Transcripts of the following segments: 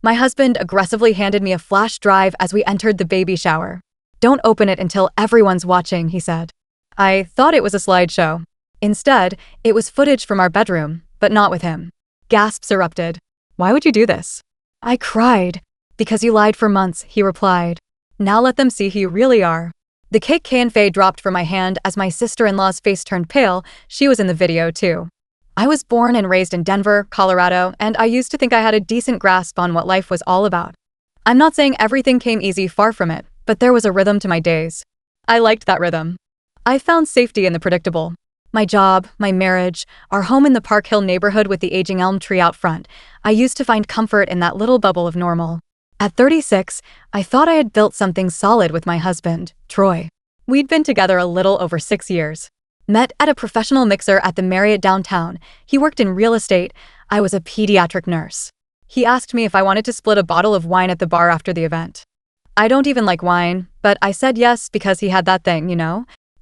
My husband aggressively handed me a flash drive as we entered the baby shower. "Don't open it until everyone's watching," he said. I thought it was a slideshow. Instead, it was footage from our bedroom, but not with him. Gasps erupted. "Why would you do this?" I cried. "Because you lied for months," he replied. "Now let them see who you really are." The cake canapé dropped from my hand as my sister-in-law's face turned pale. She was in the video too. I was born and raised in Denver, Colorado, and I used to think I had a decent grasp on what life was all about. I'm not saying everything came easy, far from it, but there was a rhythm to my days. I liked that rhythm. I found safety in the predictable. My job, my marriage, our home in the Park Hill neighborhood with the aging elm tree out front. I used to find comfort in that little bubble of normal. At 36, I thought I had built something solid with my husband, Troy. We'd been together a little over 6 years. Met at a professional mixer at the Marriott downtown. He worked in real estate. I was a pediatric nurse. He asked me if I wanted to split a bottle of wine at the bar after the event. I don't even like wine, but I said yes because he had that thing,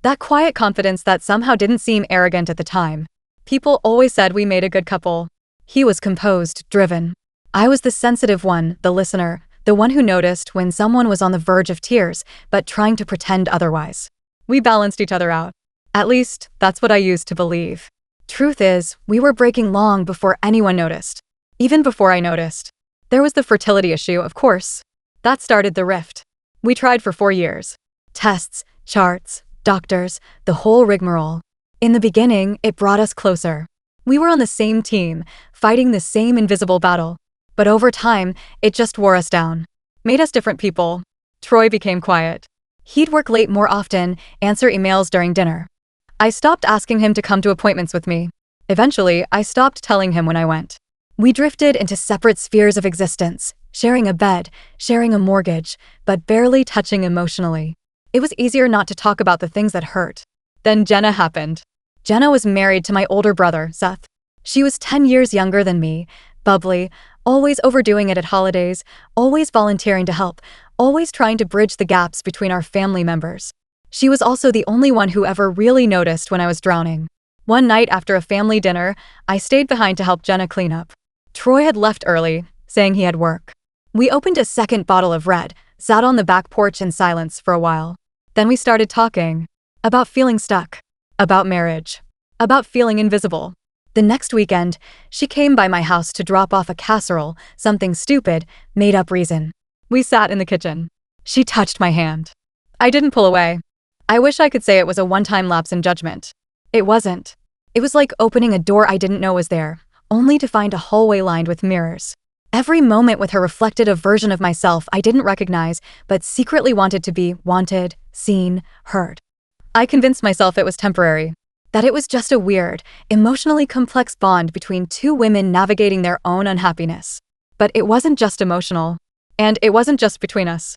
that quiet confidence that somehow didn't seem arrogant at the time. People always said we made a good couple. He was composed, driven. I was the sensitive one, the listener, the one who noticed when someone was on the verge of tears, but trying to pretend otherwise. We balanced each other out. At least, that's what I used to believe. Truth is, we were breaking long before anyone noticed. Even before I noticed. There was the fertility issue, of course. That started the rift. We tried for 4 years. Tests, charts, doctors, the whole rigmarole. In the beginning, it brought us closer. We were on the same team, fighting the same invisible battle. But over time, it just wore us down. Made us different people. Troy became quiet. He'd work late more often, answer emails during dinner. I stopped asking him to come to appointments with me. Eventually, I stopped telling him when I went. We drifted into separate spheres of existence, sharing a bed, sharing a mortgage, but barely touching emotionally. It was easier not to talk about the things that hurt. Then Jenna happened. Jenna was married to my older brother, Seth. She was 10 years younger than me, bubbly, always overdoing it at holidays, always volunteering to help, always trying to bridge the gaps between our family members. She was also the only one who ever really noticed when I was drowning. One night after a family dinner, I stayed behind to help Jenna clean up. Troy had left early, saying he had work. We opened a second bottle of red, sat on the back porch in silence for a while. Then we started talking. About feeling stuck. About marriage. About feeling invisible. The next weekend, she came by my house to drop off a casserole, something stupid, made-up reason. We sat in the kitchen. She touched my hand. I didn't pull away. I wish I could say it was a one-time lapse in judgment. It wasn't. It was like opening a door I didn't know was there, only to find a hallway lined with mirrors. Every moment with her reflected a version of myself I didn't recognize, but secretly wanted to be wanted, seen, heard. I convinced myself it was temporary. That it was just a weird, emotionally complex bond between two women navigating their own unhappiness. But it wasn't just emotional. And it wasn't just between us.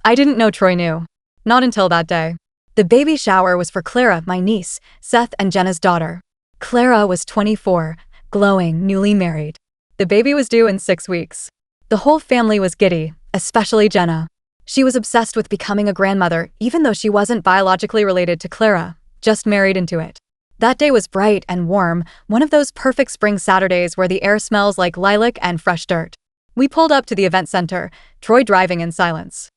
I didn't know Troy knew. Not until that day. The baby shower was for Clara, my niece, Seth and Jenna's daughter. Clara was 24, glowing, newly married. The baby was due in 6 weeks. The whole family was giddy, especially Jenna. She was obsessed with becoming a grandmother, even though she wasn't biologically related to Clara, just married into it. That day was bright and warm, one of those perfect spring Saturdays where the air smells like lilac and fresh dirt. We pulled up to the event center, Troy driving in silence.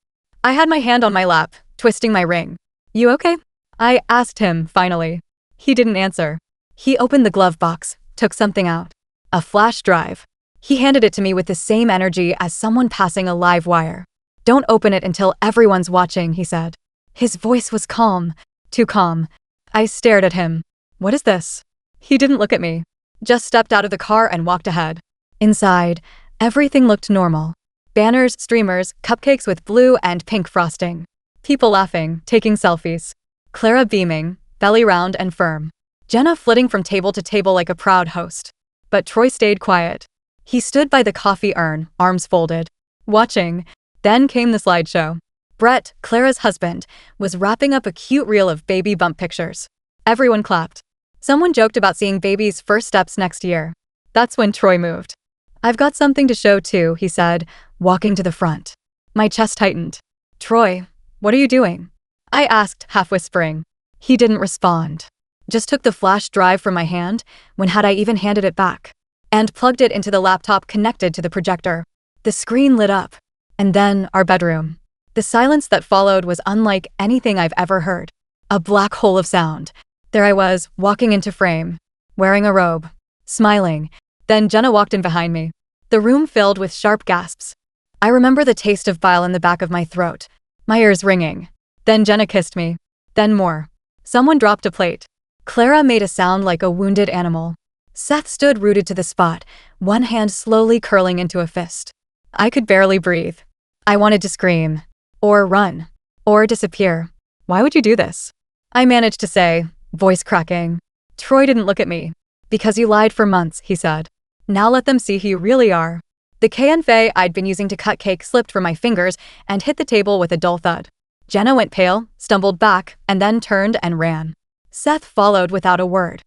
I had my hand on my lap, twisting my ring. "You okay?" I asked him, finally. He didn't answer. He opened the glove box, took something out. A flash drive. He handed it to me with the same energy as someone passing a live wire. "Don't open it until everyone's watching," he said. His voice was calm, too calm. I stared at him. "What is this?" He didn't look at me, just stepped out of the car and walked ahead. Inside, everything looked normal. Banners, streamers, cupcakes with blue and pink frosting. People laughing, taking selfies. Clara beaming, belly round and firm. Jenna flitting from table to table like a proud host. But Troy stayed quiet. He stood by the coffee urn, arms folded, watching. Then came the slideshow. Brett, Clara's husband, was wrapping up a cute reel of baby bump pictures. Everyone clapped. Someone joked about seeing baby's first steps next year. That's when Troy moved. "I've got something to show too," he said, walking to the front. My chest tightened. "Troy, what are you doing?" I asked, half whispering. He didn't respond. Just took the flash drive from my hand, when had I even handed it back, and plugged it into the laptop connected to the projector. The screen lit up. And then our bedroom. The silence that followed was unlike anything I've ever heard. A black hole of sound. There I was, walking into frame, wearing a robe, smiling. Then Jenna walked in behind me. The room filled with sharp gasps. I remember the taste of bile in the back of my throat, my ears ringing. Then Jenna kissed me. Then more. Someone dropped a plate. Clara made a sound like a wounded animal. Seth stood rooted to the spot, one hand slowly curling into a fist. I could barely breathe. I wanted to scream. Or run. Or disappear. Why would you do this? I managed to say, voice cracking. Troy didn't look at me. Because you lied for months, he said. Now let them see who you really are. The KNFA I'd been using to cut cake slipped from my fingers and hit the table with a dull thud. Jenna went pale, stumbled back, and then turned and ran. Seth followed without a word.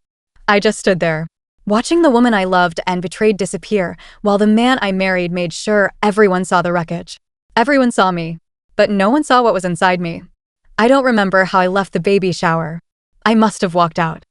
I just stood there, watching the woman I loved and betrayed disappear, while the man I married made sure everyone saw the wreckage. Everyone saw me, but no one saw what was inside me. I don't remember how I left the baby shower. I must have walked out.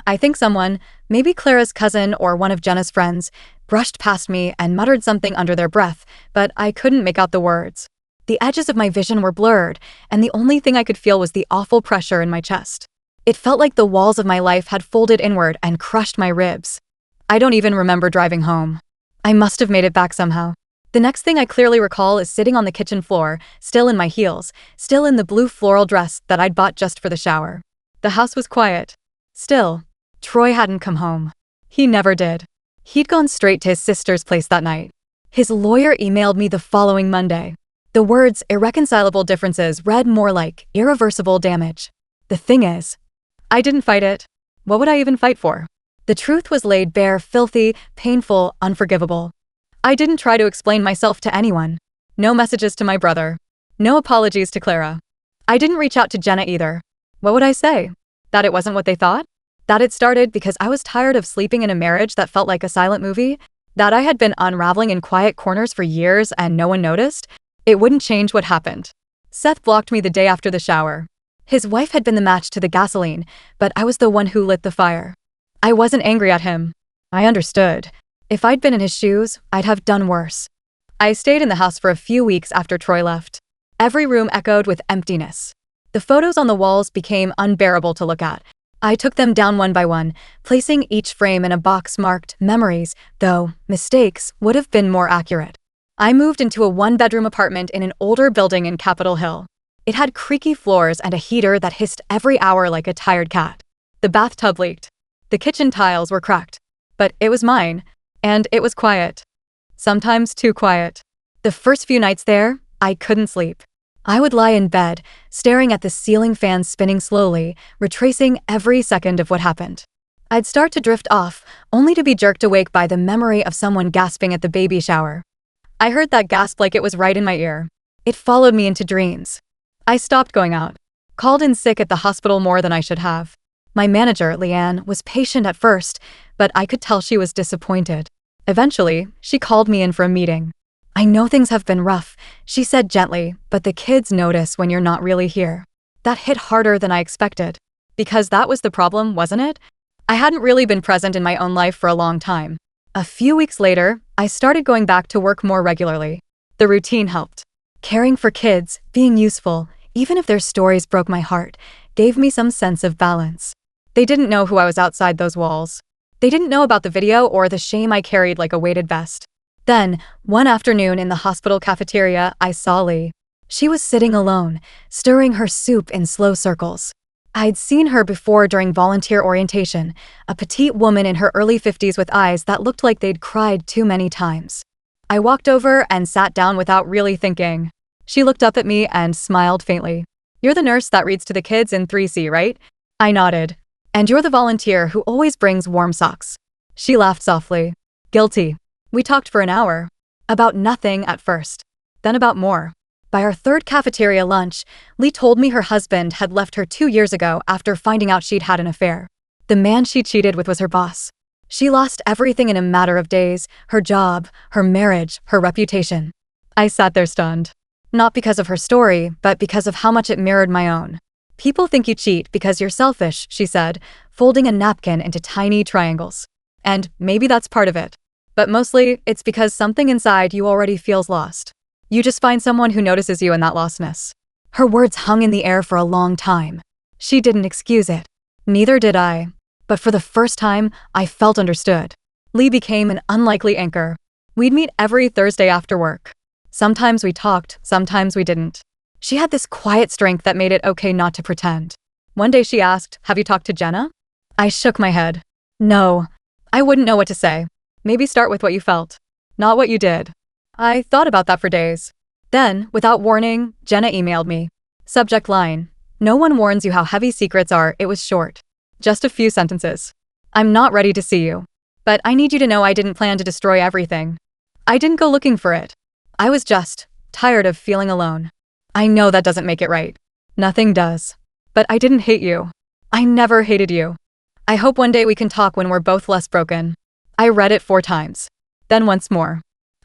I think someone, maybe Clara's cousin or one of Jenna's friends, brushed past me and muttered something under their breath, but I couldn't make out the words. The edges of my vision were blurred, and the only thing I could feel was the awful pressure in my chest. It felt like the walls of my life had folded inward and crushed my ribs. I don't even remember driving home. I must have made it back somehow. The next thing I clearly recall is sitting on the kitchen floor, still in my heels, still in the blue floral dress that I'd bought just for the shower. The house was quiet. Still, Troy hadn't come home. He never did. He'd gone straight to his sister's place that night. His lawyer emailed me the following Monday. The words irreconcilable differences read more like irreversible damage. The thing is, I didn't fight it. What would I even fight for? The truth was laid bare, filthy, painful, unforgivable. I didn't try to explain myself to anyone. No messages to my brother. No apologies to Clara. I didn't reach out to Jenna either. What would I say? That it wasn't what they thought? That it started because I was tired of sleeping in a marriage that felt like a silent movie? That I had been unraveling in quiet corners for years and no one noticed? It wouldn't change what happened. Seth blocked me the day after the shower. His wife had been the match to the gasoline, but I was the one who lit the fire. I wasn't angry at him. I understood. If I'd been in his shoes, I'd have done worse. I stayed in the house for a few weeks after Troy left. Every room echoed with emptiness. The photos on the walls became unbearable to look at. I took them down one by one, placing each frame in a box marked memories, though mistakes would have been more accurate. I moved into a one-bedroom apartment in an older building in Capitol Hill. It had creaky floors and a heater that hissed every hour like a tired cat. The bathtub leaked. The kitchen tiles were cracked. But it was mine, and it was quiet. Sometimes too quiet. The first few nights there, I couldn't sleep. I would lie in bed, staring at the ceiling fan spinning slowly, retracing every second of what happened. I'd start to drift off, only to be jerked awake by the memory of someone gasping at the baby shower. I heard that gasp like it was right in my ear. It followed me into dreams. I stopped going out. Called in sick at the hospital more than I should have. My manager, Leanne, was patient at first, but I could tell she was disappointed. Eventually, she called me in for a meeting. I know things have been rough, she said gently, but the kids notice when you're not really here. That hit harder than I expected. Because that was the problem, wasn't it? I hadn't really been present in my own life for a long time. A few weeks later, I started going back to work more regularly. The routine helped. Caring for kids, being useful, even if their stories broke my heart, gave me some sense of balance. They didn't know who I was outside those walls. They didn't know about the video or the shame I carried like a weighted vest. Then, one afternoon in the hospital cafeteria, I saw Lee. She was sitting alone, stirring her soup in slow circles. I'd seen her before during volunteer orientation, a petite woman in her early 50s with eyes that looked like they'd cried too many times. I walked over and sat down without really thinking. She looked up at me and smiled faintly. "You're the nurse that reads to the kids in 3C, right?" I nodded. "And you're the volunteer who always brings warm socks." She laughed softly. "Guilty." We talked for an hour. About nothing at first. Then about more. By our third cafeteria lunch, Lee told me her husband had left her 2 years ago after finding out she'd had an affair. The man she cheated with was her boss. She lost everything in a matter of days, her job, her marriage, her reputation. I sat there stunned. Not because of her story, but because of how much it mirrored my own. "People think you cheat because you're selfish," she said, folding a napkin into tiny triangles. "And maybe that's part of it. But mostly, it's because something inside you already feels lost. You just find someone who notices you in that lostness. Her words hung in the air for a long time. She didn't excuse it. Neither did I. But for the first time, I felt understood. Lee became an unlikely anchor. We'd meet every Thursday after work. Sometimes we talked, sometimes we didn't. She had this quiet strength that made it okay not to pretend. One day she asked, "Have you talked to Jenna?" I shook my head. No. I wouldn't know what to say. Maybe start with what you felt, not what you did. I thought about that for days. Then, without warning, Jenna emailed me. Subject line: "No one warns you how heavy secrets are." It was short. Just a few sentences. "I'm not ready to see you. But I need you to know I didn't plan to destroy everything. I didn't go looking for it. I was just tired of feeling alone. I know that doesn't make it right. Nothing does. But I didn't hate you. I never hated you. I hope one day we can talk when we're both less broken." I read it 4 times. Then once more.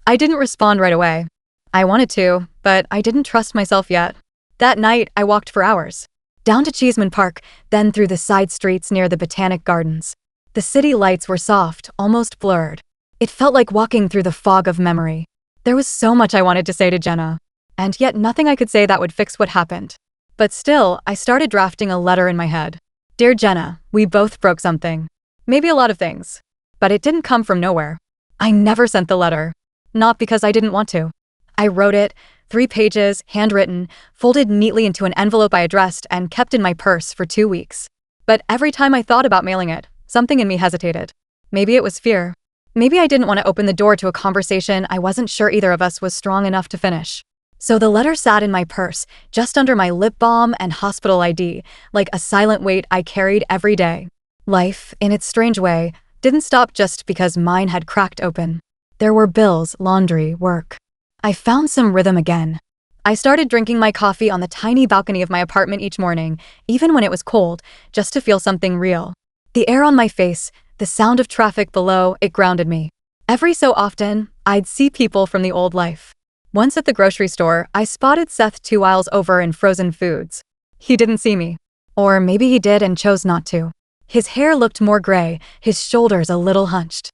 I didn't respond right away. I wanted to, but I didn't trust myself yet. That night, I walked for hours. Down to Cheeseman Park, then through the side streets near the Botanic Gardens. The city lights were soft, almost blurred. It felt like walking through the fog of memory. There was so much I wanted to say to Jenna, and yet nothing I could say that would fix what happened. But still, I started drafting a letter in my head. "Dear Jenna, we both broke something. Maybe a lot of things. But it didn't come from nowhere." I never sent the letter. Not because I didn't want to. I wrote it, 3 pages, handwritten, folded neatly into an envelope I addressed and kept in my purse for 2 weeks. But every time I thought about mailing it, something in me hesitated. Maybe it was fear. Maybe I didn't want to open the door to a conversation I wasn't sure either of us was strong enough to finish. So the letter sat in my purse, just under my lip balm and hospital ID, like a silent weight I carried every day. Life, in its strange way, didn't stop just because mine had cracked open. There were bills, laundry, work. I found some rhythm again. I started drinking my coffee on the tiny balcony of my apartment each morning, even when it was cold, just to feel something real. The air on my face, the sound of traffic below, it grounded me. Every so often, I'd see people from the old life. Once at the grocery store, I spotted Seth 2 aisles over in frozen foods. He didn't see me. Or maybe he did and chose not to. His hair looked more gray, his shoulders a little hunched.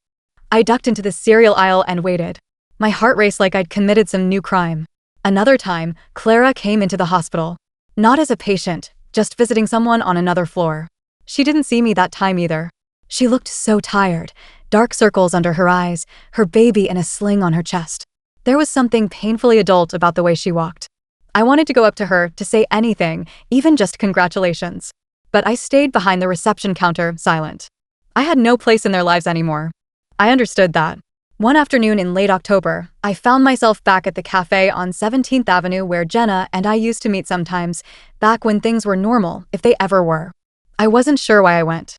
I ducked into the cereal aisle and waited. My heart raced like I'd committed some new crime. Another time, Clara came into the hospital. Not as a patient, just visiting someone on another floor. She didn't see me that time either. She looked so tired, dark circles under her eyes, her baby in a sling on her chest. There was something painfully adult about the way she walked. I wanted to go up to her, to say anything, even just congratulations. But I stayed behind the reception counter, silent. I had no place in their lives anymore. I understood that. One afternoon in late October, I found myself back at the cafe on 17th Avenue where Jenna and I used to meet sometimes, back when things were normal, if they ever were. I wasn't sure why I went.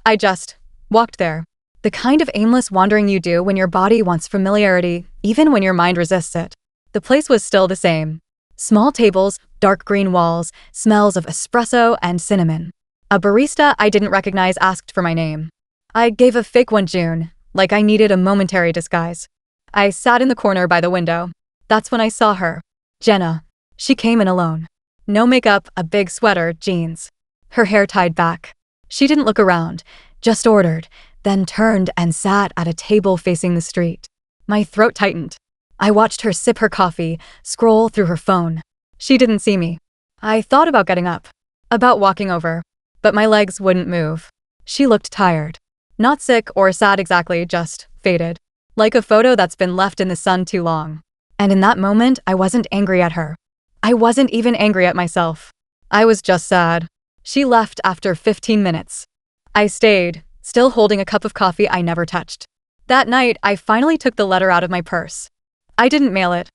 I just walked there. The kind of aimless wandering you do when your body wants familiarity, even when your mind resists it. The place was still the same. Small tables, dark green walls, smells of espresso and cinnamon. A barista I didn't recognize asked for my name. I gave a fake one, June, like I needed a momentary disguise. I sat in the corner by the window. That's when I saw her. Jenna. She came in alone. No makeup, a big sweater, jeans. Her hair tied back. She didn't look around, just ordered, then turned and sat at a table facing the street. My throat tightened. I watched her sip her coffee, scroll through her phone. She didn't see me. I thought about getting up, about walking over, but my legs wouldn't move. She looked tired. Not sick or sad exactly, just faded. Like a photo that's been left in the sun too long. And in that moment, I wasn't angry at her. I wasn't even angry at myself. I was just sad. She left after 15 minutes. I stayed, still holding a cup of coffee I never touched. That night, I finally took the letter out of my purse. I didn't mail it.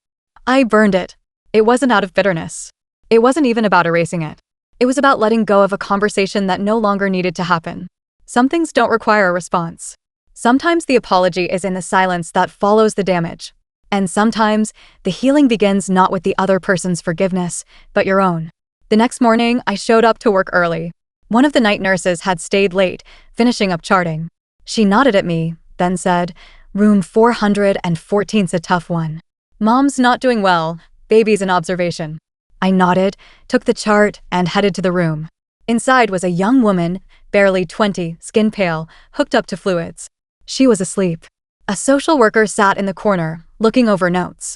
I burned it. It wasn't out of bitterness. It wasn't even about erasing it. It was about letting go of a conversation that no longer needed to happen. Some things don't require a response. Sometimes the apology is in the silence that follows the damage. And sometimes, the healing begins not with the other person's forgiveness, but your own. The next morning, I showed up to work early. One of the night nurses had stayed late, finishing up charting. She nodded at me, then said, "Room 414's a tough one. Mom's not doing well, baby's in observation." I nodded, took the chart, and headed to the room. Inside was a young woman, barely 20, skin pale, hooked up to fluids. She was asleep. A social worker sat in the corner, looking over notes.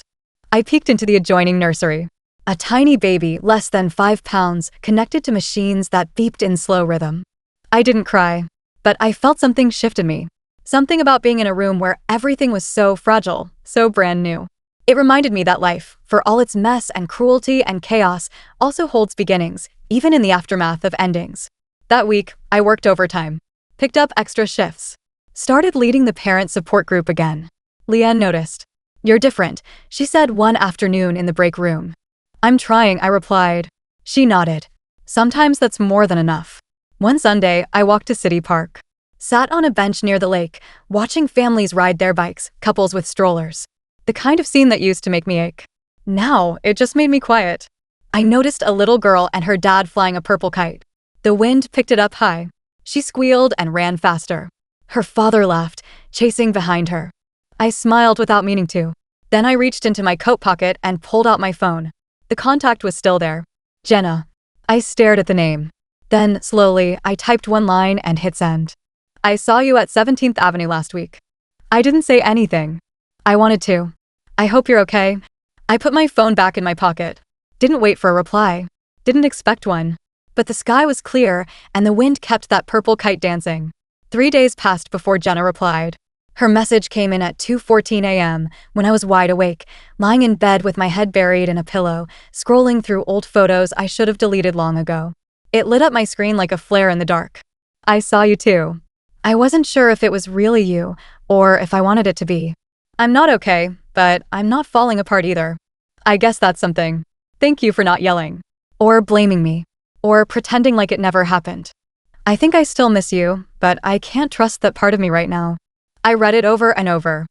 I peeked into the adjoining nursery. A tiny baby, less than 5 pounds, connected to machines that beeped in slow rhythm. I didn't cry, but I felt something shift in me. Something about being in a room where everything was so fragile, so brand new. It reminded me that life, for all its mess and cruelty and chaos, also holds beginnings, even in the aftermath of endings. That week, I worked overtime, picked up extra shifts, started leading the parent support group again. Leanne noticed. "You're different," she said one afternoon in the break room. "I'm trying," I replied. She nodded. "Sometimes that's more than enough." One Sunday, I walked to City Park. Sat on a bench near the lake, watching families ride their bikes, couples with strollers. The kind of scene that used to make me ache. Now, it just made me quiet. I noticed a little girl and her dad flying a purple kite. The wind picked it up high. She squealed and ran faster. Her father laughed, chasing behind her. I smiled without meaning to. Then I reached into my coat pocket and pulled out my phone. The contact was still there. Jenna. I stared at the name. Then, slowly, I typed one line and hit send. "I saw you at 17th Avenue last week." I didn't say anything. I wanted to. "I hope you're okay." I put my phone back in my pocket. Didn't wait for a reply. Didn't expect one. But the sky was clear, and the wind kept that purple kite dancing. 3 days passed before Jenna replied. Her message came in at 2:14 a.m. when I was wide awake, lying in bed with my head buried in a pillow, scrolling through old photos I should have deleted long ago. It lit up my screen like a flare in the dark. "I saw you too." I wasn't sure if it was really you, or if I wanted it to be. "I'm not okay, but I'm not falling apart either. I guess that's something. Thank you for not yelling. Or blaming me. Or pretending like it never happened. I think I still miss you, but I can't trust that part of me right now." I read it over and over.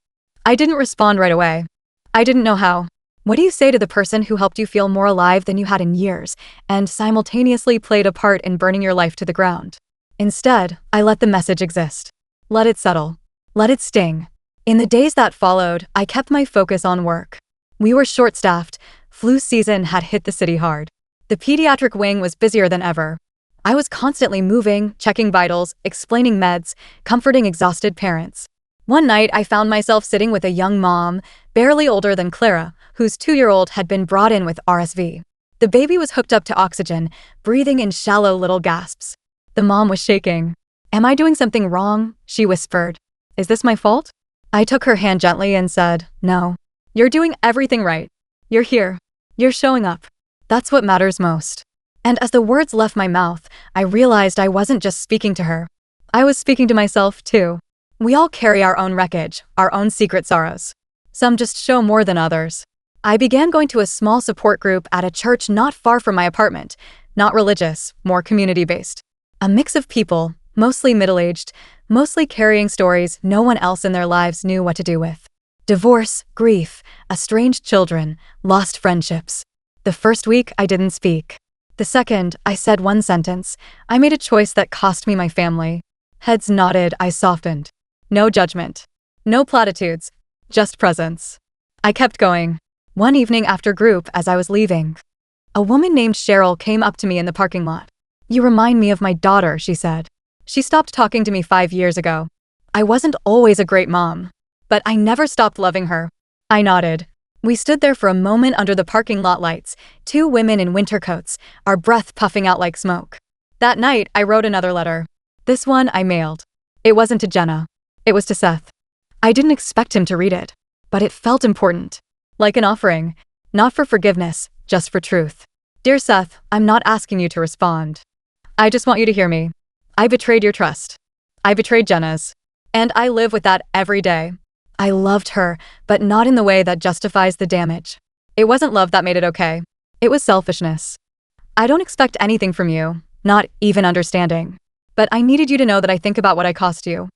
I didn't respond right away. I didn't know how. What do you say to the person who helped you feel more alive than you had in years, and simultaneously played a part in burning your life to the ground? Instead, I let the message exist. Let it settle. Let it sting. In the days that followed, I kept my focus on work. We were short-staffed. Flu season had hit the city hard. The pediatric wing was busier than ever. I was constantly moving, checking vitals, explaining meds, comforting exhausted parents. One night, I found myself sitting with a young mom, barely older than Clara, whose 2-year-old had been brought in with RSV. The baby was hooked up to oxygen, breathing in shallow little gasps. The mom was shaking. "Am I doing something wrong?" she whispered. "Is this my fault?" I took her hand gently and said, "No. You're doing everything right. You're here. You're showing up. That's what matters most." And as the words left my mouth, I realized I wasn't just speaking to her. I was speaking to myself, too. We all carry our own wreckage, our own secret sorrows. Some just show more than others. I began going to a small support group at a church not far from my apartment, not religious, more community-based. A mix of people, mostly middle-aged, mostly carrying stories no one else in their lives knew what to do with. Divorce, grief, estranged children, lost friendships. The first week, I didn't speak. The second, I said one sentence. I made a choice that cost me my family. Heads nodded, I softened. No judgment. No platitudes. Just presence. I kept going. One evening after group, as I was leaving, a woman named Cheryl came up to me in the parking lot. "You remind me of my daughter," she said. She stopped talking to me 5 years ago. I wasn't always a great mom, but I never stopped loving her. I nodded. We stood there for a moment under the parking lot lights, 2 women in winter coats, our breath puffing out like smoke. That night, I wrote another letter. This one I mailed. It wasn't to Jenna. It was to Seth. I didn't expect him to read it, but it felt important. Like an offering. Not for forgiveness, just for truth. "Dear Seth, I'm not asking you to respond. I just want you to hear me. I betrayed your trust. I betrayed Jenna's. And I live with that every day. I loved her, but not in the way that justifies the damage. It wasn't love that made it okay. It was selfishness. I don't expect anything from you, not even understanding. But I needed you to know that I think about what I cost you.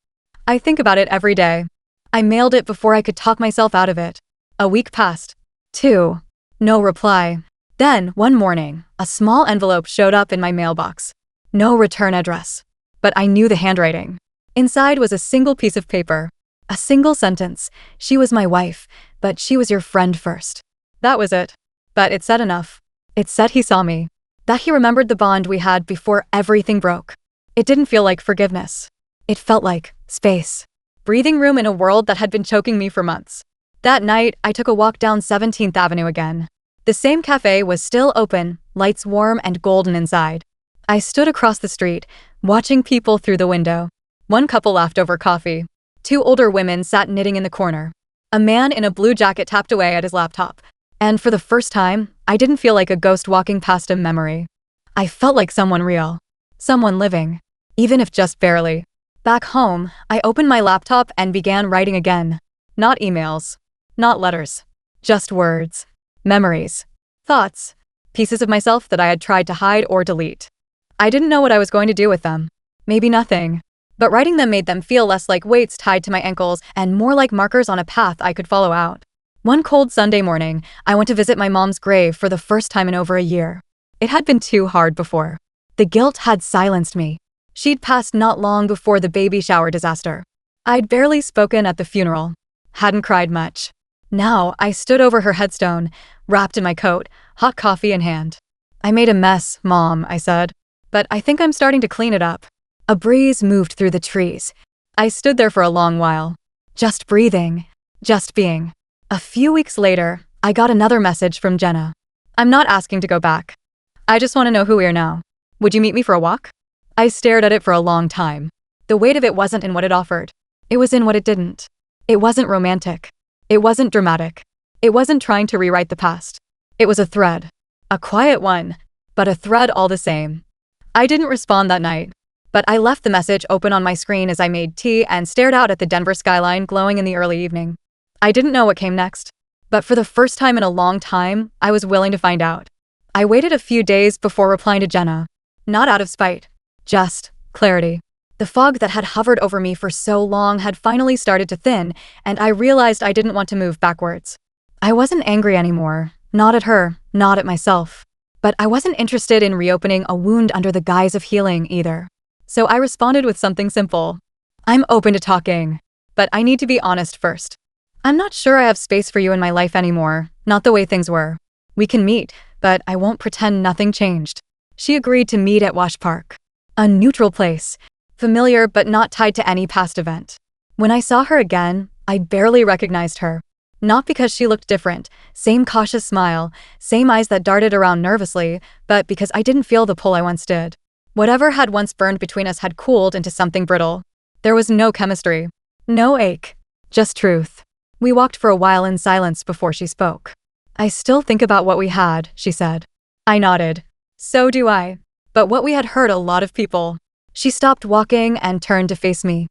I think about it every day." I mailed it before I could talk myself out of it. A week passed. 2. No reply. Then, one morning, a small envelope showed up in my mailbox. No return address. But I knew the handwriting. Inside was a single piece of paper. A single sentence. "She was my wife, but she was your friend first." That was it. But it said enough. It said he saw me. That he remembered the bond we had before everything broke. It didn't feel like forgiveness. It felt like space. breathing room in a world that had been choking me for months. That night, I took a walk down 17th Avenue again. The same cafe was still open, lights warm and golden inside. I stood across the street, watching people through the window. One couple laughed over coffee. Two older women sat knitting in the corner. A man in a blue jacket tapped away at his laptop. And for the first time, I didn't feel like a ghost walking past a memory. I felt like someone real. Someone living. Even if just barely. Back home, I opened my laptop and began writing again. Not emails. Not letters. Just words. Memories. Thoughts. Pieces of myself that I had tried to hide or delete. I didn't know what I was going to do with them. Maybe nothing. But writing them made them feel less like weights tied to my ankles and more like markers on a path I could follow out. One cold Sunday morning, I went to visit my mom's grave for the first time in over a year. It had been too hard before. The guilt had silenced me. She'd passed not long before the baby shower disaster. I'd barely spoken at the funeral. Hadn't cried much. Now, I stood over her headstone, wrapped in my coat, hot coffee in hand. "I made a mess, Mom," I said. "But I think I'm starting to clean it up." A breeze moved through the trees. I stood there for a long while. Just breathing. Just being. A few weeks later, I got another message from Jenna. "I'm not asking to go back. I just want to know who we are now. Would you meet me for a walk?" I stared at it for a long time. The weight of it wasn't in what it offered. It was in what it didn't. It wasn't romantic. It wasn't dramatic. It wasn't trying to rewrite the past. It was a thread. A quiet one, but a thread all the same. I didn't respond that night, but I left the message open on my screen as I made tea and stared out at the Denver skyline glowing in the early evening. I didn't know what came next, but for the first time in a long time, I was willing to find out. I waited a few days before replying to Jenna. Not out of spite. Just clarity. The fog that had hovered over me for so long had finally started to thin, and I realized I didn't want to move backwards. I wasn't angry anymore. Not at her, not at myself. But I wasn't interested in reopening a wound under the guise of healing either. So I responded with something simple. "I'm open to talking, but I need to be honest first. I'm not sure I have space for you in my life anymore, not the way things were. We can meet, but I won't pretend nothing changed." She agreed to meet at Wash Park. A neutral place. Familiar but not tied to any past event. When I saw her again, I barely recognized her. Not because she looked different, same cautious smile, same eyes that darted around nervously, but because I didn't feel the pull I once did. Whatever had once burned between us had cooled into something brittle. There was no chemistry. No ache. Just truth. We walked for a while in silence before she spoke. "I still think about what we had," she said. I nodded. "So do I. But what we had hurt a lot of people." She stopped walking and turned to face me.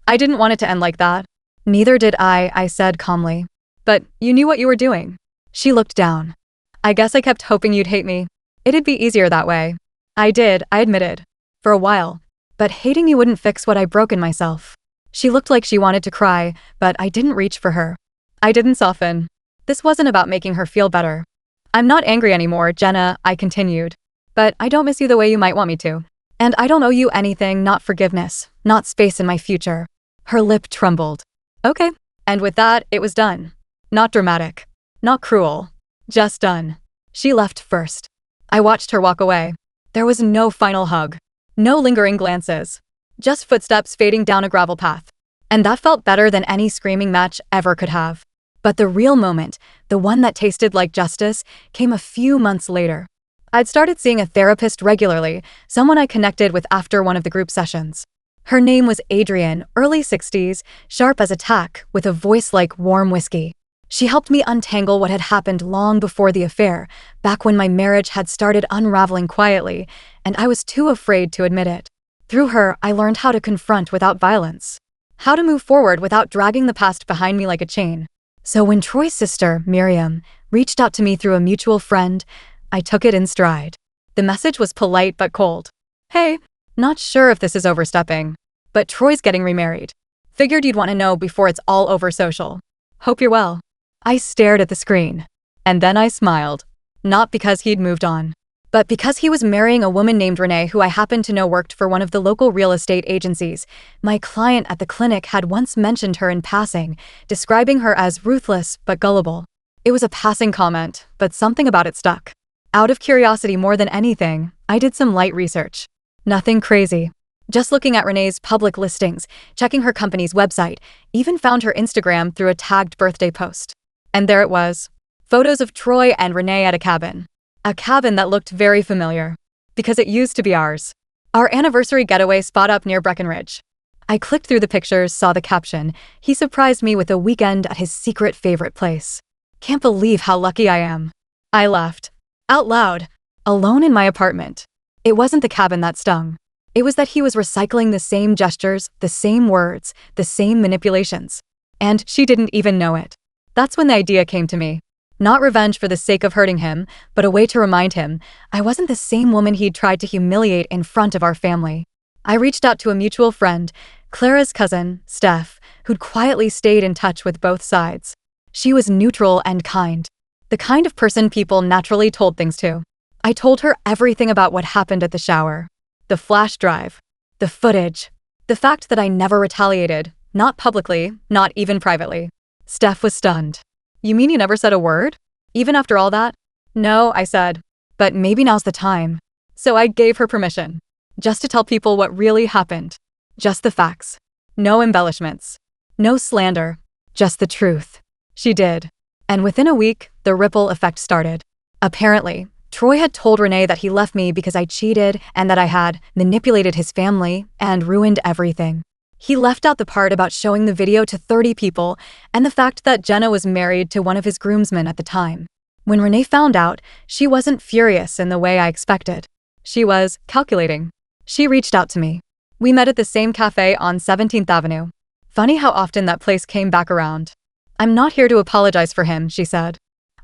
"I didn't want it to end like that." "Neither did I said calmly. "But you knew what you were doing." She looked down. "I guess I kept hoping you'd hate me. It'd be easier that way." "I did," I admitted. "For a while. But hating you wouldn't fix what I broke in myself." She looked like she wanted to cry, but I didn't reach for her. I didn't soften. This wasn't about making her feel better. "I'm not angry anymore, Jenna," I continued. "But I don't miss you the way you might want me to. And I don't owe you anything, not forgiveness, not space in my future." Her lip trembled. "Okay." And with that, it was done. Not dramatic. Not cruel. Just done. She left first. I watched her walk away. There was no final hug. No lingering glances. Just footsteps fading down a gravel path. And that felt better than any screaming match ever could have. But the real moment, the one that tasted like justice, came a few months later. I'd started seeing a therapist regularly, someone I connected with after one of the group sessions. Her name was Adrienne, early 60s, sharp as a tack, with a voice like warm whiskey. She helped me untangle what had happened long before the affair, back when my marriage had started unraveling quietly, and I was too afraid to admit it. Through her, I learned how to confront without violence. How to move forward without dragging the past behind me like a chain. So when Troy's sister, Miriam, reached out to me through a mutual friend, I took it in stride. The message was polite but cold. "Hey, not sure if this is overstepping, but Troy's getting remarried. Figured you'd want to know before it's all over social. Hope you're well." I stared at the screen. And then I smiled. Not because he'd moved on, but because he was marrying a woman named Renee who I happened to know worked for one of the local real estate agencies. My client at the clinic had once mentioned her in passing, describing her as ruthless but gullible. It was a passing comment, but something about it stuck. Out of curiosity more than anything, I did some light research. Nothing crazy. Just looking at Renee's public listings, checking her company's website, even found her Instagram through a tagged birthday post. And there it was. Photos of Troy and Renee at a cabin. A cabin that looked very familiar. Because it used to be ours. Our anniversary getaway spot up near Breckenridge. I clicked through the pictures, saw the caption. He surprised me with a weekend at his secret favorite place. Can't believe how lucky I am. I laughed. Out loud. Alone in my apartment. It wasn't the cabin that stung. It was that he was recycling the same gestures, the same words, the same manipulations. And she didn't even know it. That's when the idea came to me. Not revenge for the sake of hurting him, but a way to remind him I wasn't the same woman he'd tried to humiliate in front of our family. I reached out to a mutual friend, Clara's cousin, Steph, who'd quietly stayed in touch with both sides. She was neutral and kind. The kind of person people naturally told things to. I told her everything about what happened at the shower. The flash drive. The footage. The fact that I never retaliated. Not publicly, not even privately. Steph was stunned. You mean you never said a word? Even after all that? No, I said. But maybe now's the time. So I gave her permission. Just to tell people what really happened. Just the facts. No embellishments. No slander. Just the truth. She did. And within a week, the ripple effect started. Apparently, Troy had told Renee that he left me because I cheated and that I had manipulated his family and ruined everything. He left out the part about showing the video to 30 people and the fact that Jenna was married to one of his groomsmen at the time. When Renee found out, she wasn't furious in the way I expected. She was calculating. She reached out to me. We met at the same cafe on 17th Avenue. Funny how often that place came back around. I'm not here to apologize for him, she said.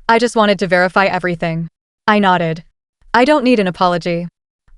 I just wanted to verify everything. I nodded. I don't need an apology.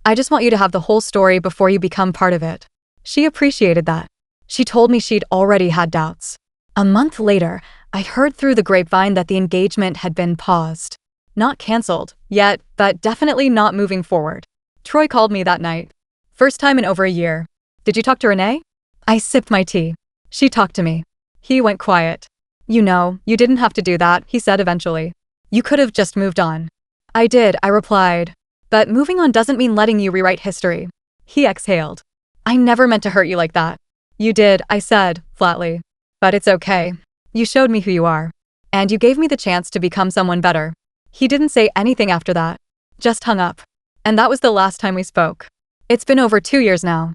I just want you to have the whole story before you become part of it. She appreciated that. She told me she'd already had doubts. A month later, I heard through the grapevine that the engagement had been paused. Not canceled, yet, but definitely not moving forward. Troy called me that night. First time in over a year. Did you talk to Renee? I sipped my tea. She talked to me. He went quiet. You know, you didn't have to do that, he said eventually. You could have just moved on. I did, I replied. But moving on doesn't mean letting you rewrite history. He exhaled. I never meant to hurt you like that. You did, I said, flatly. But it's okay. You showed me who you are. And you gave me the chance to become someone better. He didn't say anything after that. Just hung up. And that was the last time we spoke. It's been over 2 years now.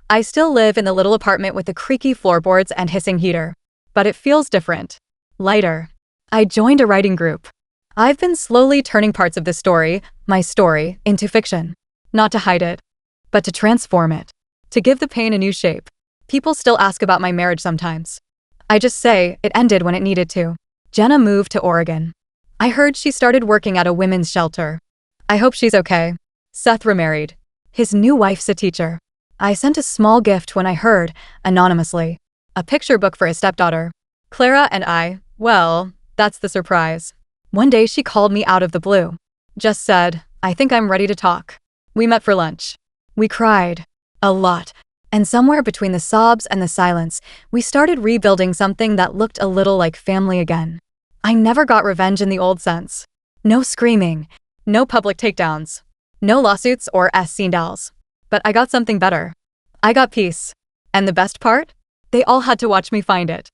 I still live in the little apartment with the creaky floorboards and hissing heater. But it feels different. Lighter. I joined a writing group. I've been slowly turning parts of this story, my story, into fiction. Not to hide it, but to transform it. To give the pain a new shape. People still ask about my marriage sometimes. I just say it ended when it needed to. Jenna moved to Oregon. I heard she started working at a women's shelter. I hope she's okay. Seth remarried. His new wife's a teacher. I sent a small gift when I heard, anonymously. A picture book for his stepdaughter. Clara and I, well, that's the surprise. One day she called me out of the blue. Just said, I think I'm ready to talk. We met for lunch. We cried. A lot. And somewhere between the sobs and the silence, we started rebuilding something that looked a little like family again. I never got revenge in the old sense. No screaming. No public takedowns. No lawsuits or scandals. But I got something better. I got peace. And the best part? They all had to watch me find it.